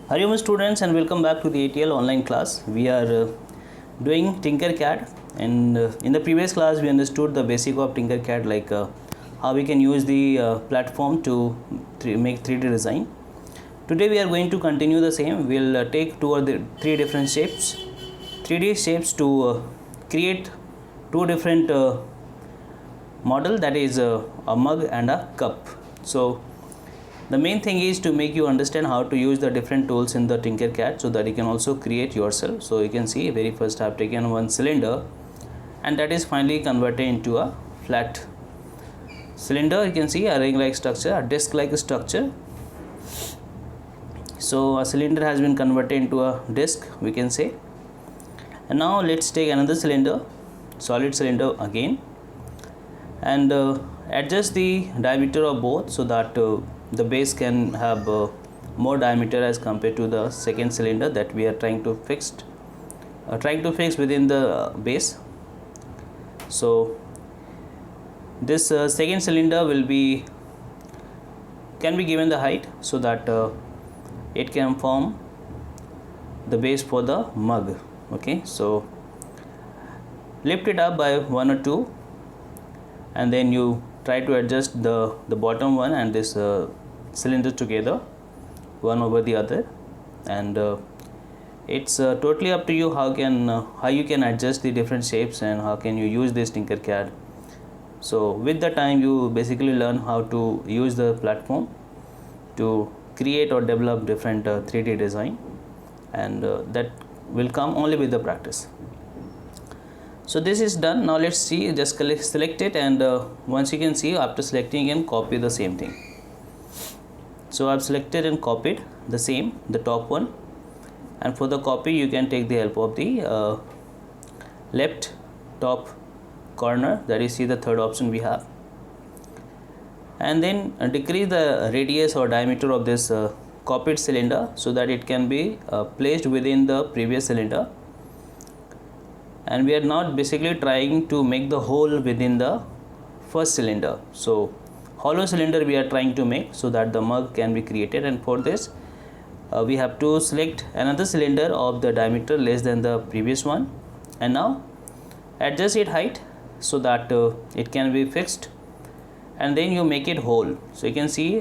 Hello students and welcome back to the ATL online class. We are doing Tinkercad, and in the previous class we understood the basic of Tinkercad, like how we can use the platform to make 3D design. Today we are going to continue the same. We'll take two or three different shapes, 3D shapes to create two different model, that is a mug and a cup. So the main thing is to make you understand how to use the different tools in the Tinkercad so that you can also create yourself. So you can see very first I have taken one cylinder, and that is finally converted into a flat cylinder. You can see a ring like structure, a disc like structure. So a cylinder has been converted into a disc, we can say. And now let's take another cylinder, solid cylinder again, and adjust the diameter of both so that the base can have more diameter as compared to the second cylinder that we are trying to fix within the base. So this second cylinder can be given the height so that it can form the base for the mug. Okay, so lift it up by 1 or 2, and then you try to adjust the bottom one and this cylinder together, one over the other, and it's totally up to you how you can adjust the different shapes and how can you use this Tinkercad. So with the time you basically learn how to use the platform to create or develop different 3D design, and that will come only with the practice. So this is done. Now let's see, just select it, and once you can see, after selecting, you can copy the same thing. So I've selected and copied the top one, and for the copy you can take the help of the left top corner, that is, see the third option we have, and then decrease the radius or diameter of this copied cylinder so that it can be placed within the previous cylinder. And we are not basically trying to make the hole within the first cylinder. So hollow cylinder we are trying to make so that the mug can be created, and for this we have to select another cylinder of the diameter less than the previous one, and now adjust its height so that it can be fixed, and then you make it whole. So you can see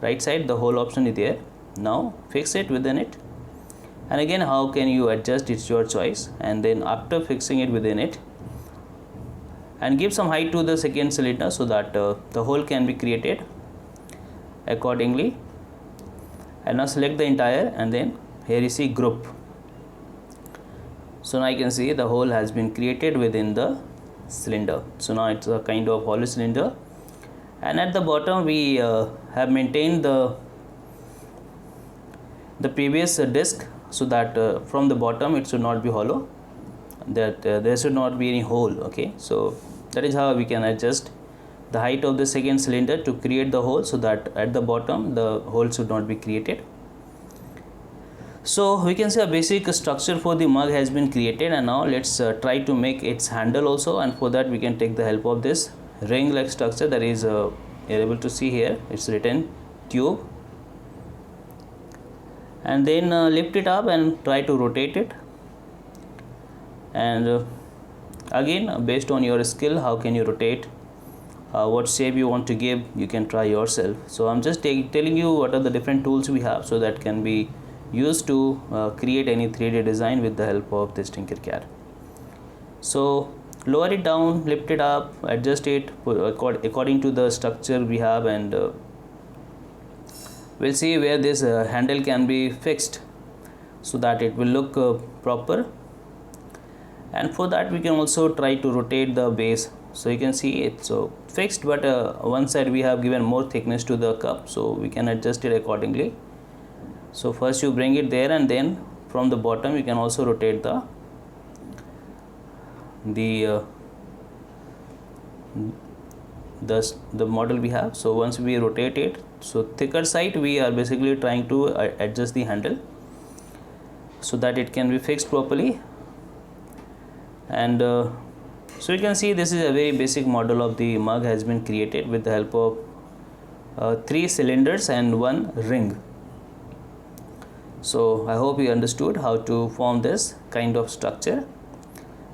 right side the whole option is there. Now fix it within it, and again how can you adjust, it's your choice. And then after fixing it within it, and give some height to the second cylinder so that the hole can be created accordingly. And now select the entire, and then here you see group. So now you can see the hole has been created within the cylinder. So now it's a kind of hollow cylinder, and at the bottom we have maintained the previous disc so that from the bottom it should not be hollow, that there should not be any hole. Okay, so that is how we can adjust the height of the second cylinder to create the hole so that at the bottom the hole should not be created. So we can say a basic structure for the mug has been created, and now let's try to make its handle also, and for that we can take the help of this ring like structure, that is you're able to see here it's written tube, and then lift it up and try to rotate it, and again based on your skill how can you rotate, what shape you want to give, you can try yourself. So I'm just telling you what are the different tools we have so that can be used to create any 3D design with the help of this Tinkercad. So lower it down, lift it up, adjust it according to the structure we have, and we'll see where this handle can be fixed so that it will look proper. And for that we can also try to rotate the base. So you can see it's fixed, but one side we have given more thickness to the cup, so we can adjust it accordingly. So first you bring it there, and then from the bottom you can also rotate the model we have. So once we rotate it, so thicker side we are basically trying to adjust the handle so that it can be fixed properly. And so you can see this is a very basic model of the mug has been created with the help of 3 cylinders and 1 ring. So I hope you understood how to form this kind of structure.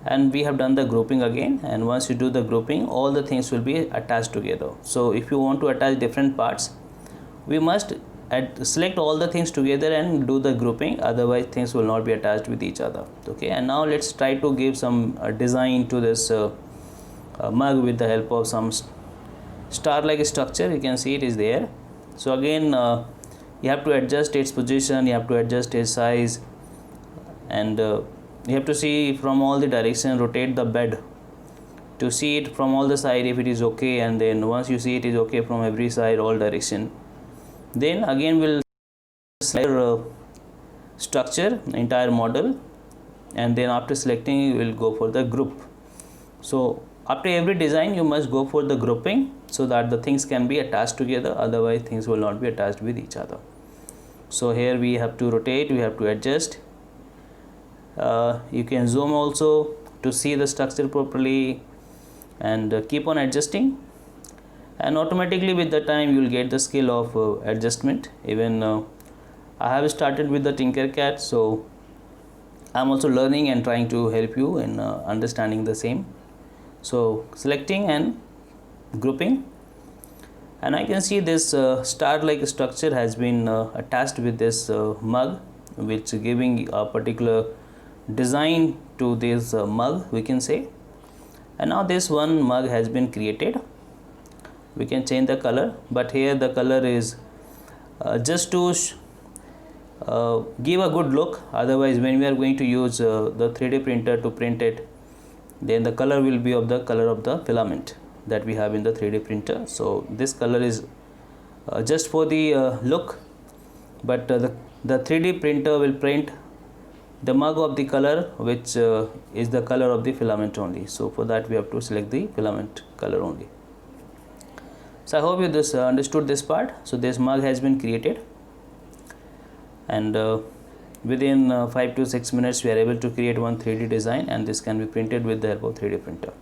And we have done the grouping again, and once you do the grouping, all the things will be attached together. So if you want to attach different parts, we must select all the things together and do the grouping, otherwise things will not be attached with each other. Okay, and now let's try to give some design to this mug with the help of some star like structure. You can see it is there. So again, you have to adjust its position, you have to adjust its size, and you have to see from all the direction, rotate the bed to see it from all the side if it is okay. And then once you see it is okay from every side, all direction, then again we'll select structure, entire model, and then after selecting you will go for the group. So after every design you must go for the grouping, so that the things can be attached together, otherwise things will not be attached with each other. So here we have to rotate, we have to adjust. You can zoom also to see the structure properly, and keep on adjusting, and automatically with the time you will get the skill of adjustment. Even I have started with the Tinkercad, so I am also learning and trying to help you in understanding the same. So selecting and grouping, and I can see this star like structure has been attached with this mug, which giving a particular design to this mug, we can say. And now this one mug has been created. We can change the color, but here the color is just to give a good look. Otherwise when we are going to use the 3D printer to print it, then the color will be of the color of the filament that we have in the 3D printer. So this color is just for the look, but the 3D printer will print the mug of the color which is the color of the filament only. So for that we have to select the filament color only. So I hope you understood this part. So this mug has been created, and within 5 to 6 minutes we are able to create one 3D design, and this can be printed with the help of 3D printer.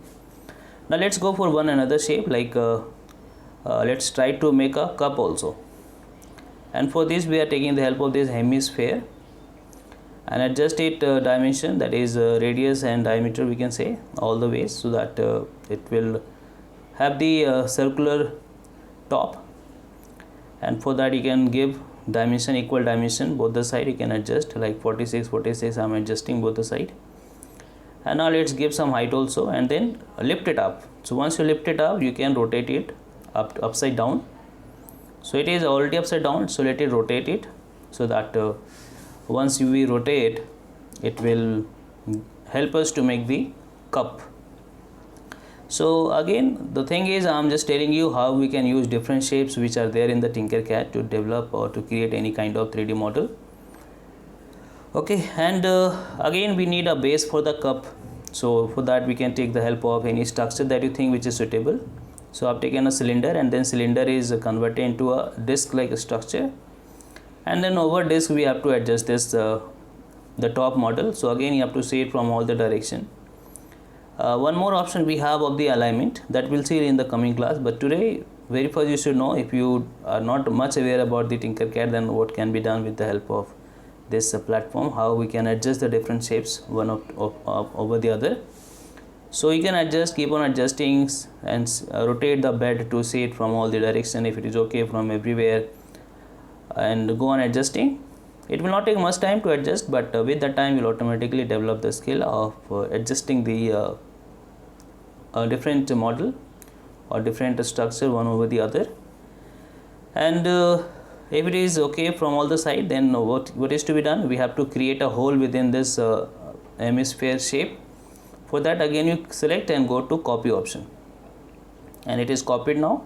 Now let's go for one another shape, like let's try to make a cup also. And for this we are taking the help of this hemisphere and adjust it dimension, that is radius and diameter, we can say, all the ways, so that it will have the circular top. And for that you can give dimension, equal dimension both the side. You can adjust like 46 46. I'm adjusting both the side. And now let's give some height also, and then lift it up. So once you lift it up, you can rotate it upside down. So it is already upside down, so let it rotate it, so that once we rotate, it will help us to make the cup. So again, the thing is, I'm just telling you how we can use different shapes which are there in the Tinkercad to develop or to create any kind of 3D model. Okay, and again we need a base for the cup. So for that we can take the help of any structure that you think which is suitable. So I've taken a cylinder, and then cylinder is converted into a disc like structure, and then over disc we have to adjust this the top model. So again you have to see it from all the direction. One more option we have of the alignment, that we'll see in the coming class, but today very first you should know, if you are not much aware about the Tinkercad, then what can be done with the help of this platform, how we can adjust the different shapes one over the other. So you can adjust, keep on adjusting, and rotate the bed to see it from all the direction if it is okay from everywhere, and go on adjusting. It will not take much time to adjust, but with the time you will automatically develop the skill of adjusting the different model or different structure one over the other. And if it is okay from all the side, then what is to be done? We have to create a hole within this hemisphere shape. For that again you select and go to copy option, and it is copied now.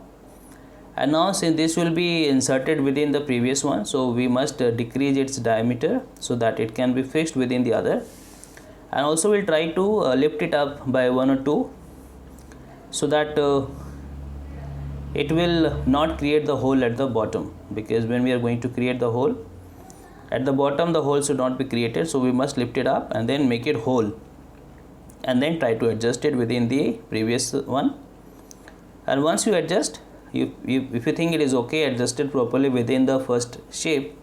And now since this will be inserted within the previous one, so we must decrease its diameter so that it can be fixed within the other. And also we'll try to lift it up by 1 or 2, so that it will not create the hole at the bottom, because when we are going to create the hole at the bottom, the hole should not be created. So we must lift it up and then make it whole, and then try to adjust it within the previous one. And once you adjust, if you think it is okay, adjusted properly within the first shape,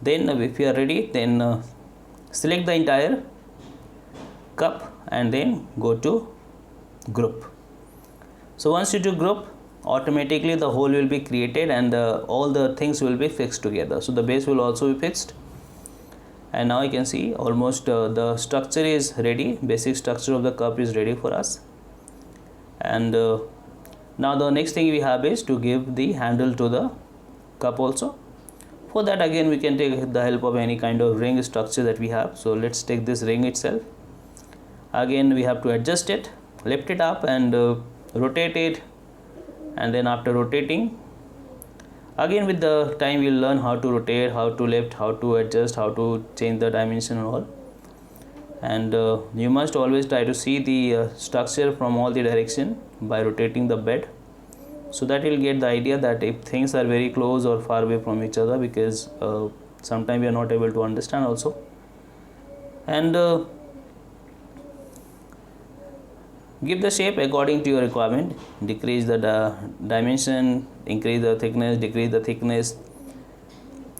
Then if you are ready, then select the entire cup and then go to group. So once you do group, automatically the hole will be created and all the things will be fixed together. So the base will also be fixed, and now you can see almost the structure is ready. Basic structure of the cup is ready for us. And now the next thing we have is to give the handle to the cup also. For that, again, we can take the help of any kind of ring structure that we have. So let's take this ring itself. Again, we have to adjust it, lift it up and rotate it, and then after rotating, again with the time we'll learn how to rotate, how to lift, how to adjust, how to change the dimension and all. And you must always try to see the structure from all the direction by rotating the bed, so that you'll get the idea that if things are very close or far away from each other, because sometimes we are not able to understand also. And give the shape according to your requirement. Decrease the dimension, increase the thickness, decrease the thickness.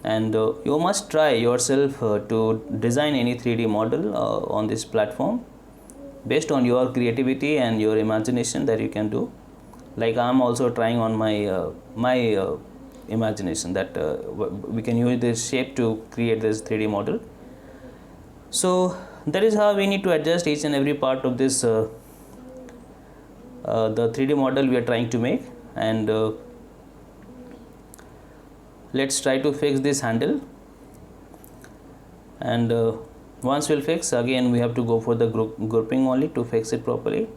And you must try yourself to design any 3D model on this platform based on your creativity and your imagination that you can do. Like I am also trying on my imagination that we can use this shape to create this 3D model. So that is how we need to adjust each and every part of this the 3D model we are trying to make. And let's try to fix this handle. And once we'll fix, again we have to go for the grouping only to fix it properly.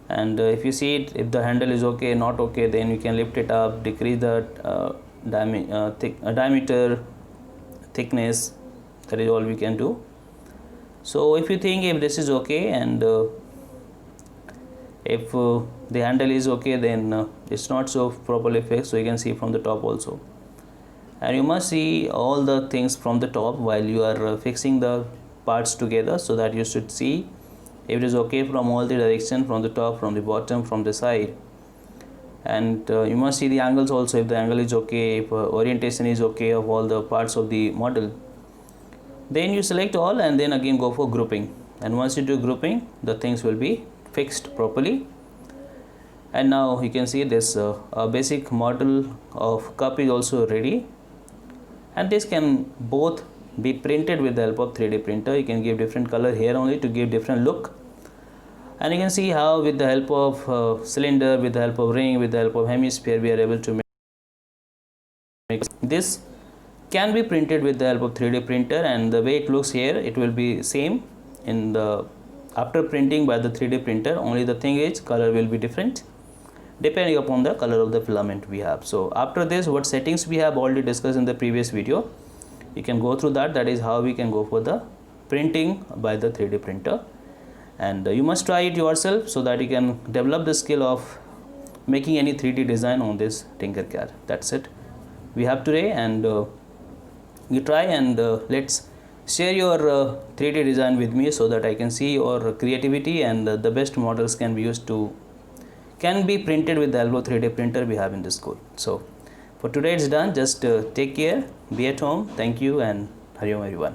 And if you see it, if the handle is okay, not okay, then you can lift it up, decrease the diameter, thickness. That is all we can do. So if you think if this is okay, and if the handle is okay, then it's not so properly fixed. So you can see from the top also, and you must see all the things from the top while you are fixing the parts together, so that you should see if it is okay from all the direction, from the top, from the bottom, from the side. And you must see the angles also, if the angle is okay, if orientation is okay of all the parts of the model. Then you select all and then again go for grouping. And once you do grouping, the things will be fixed properly. And now you can see this basic model of cup is also ready, and this can both be printed with the help of 3D printer. You can give different color here only to give different look. And you can see how with the help of cylinder, with the help of ring, with the help of hemisphere, we are able to make this. Can be printed with the help of 3D printer, and the way it looks here, it will be same in the after printing by the 3D printer. Only the thing is color will be different depending upon the color of the filament we have. So after this, what settings we have already discussed in the previous video, you can go through that. That is how we can go for the printing by the 3D printer. And you must try it yourself so that you can develop the skill of making any 3D design on this Tinkercad. That's it we have today. And you try and let's share your 3D design with me, so that I can see your creativity, and the best models can be printed with the help of 3D printer we have in the school. So for today it's done. Just take care, be at home. Thank you, and Hari Om everyone.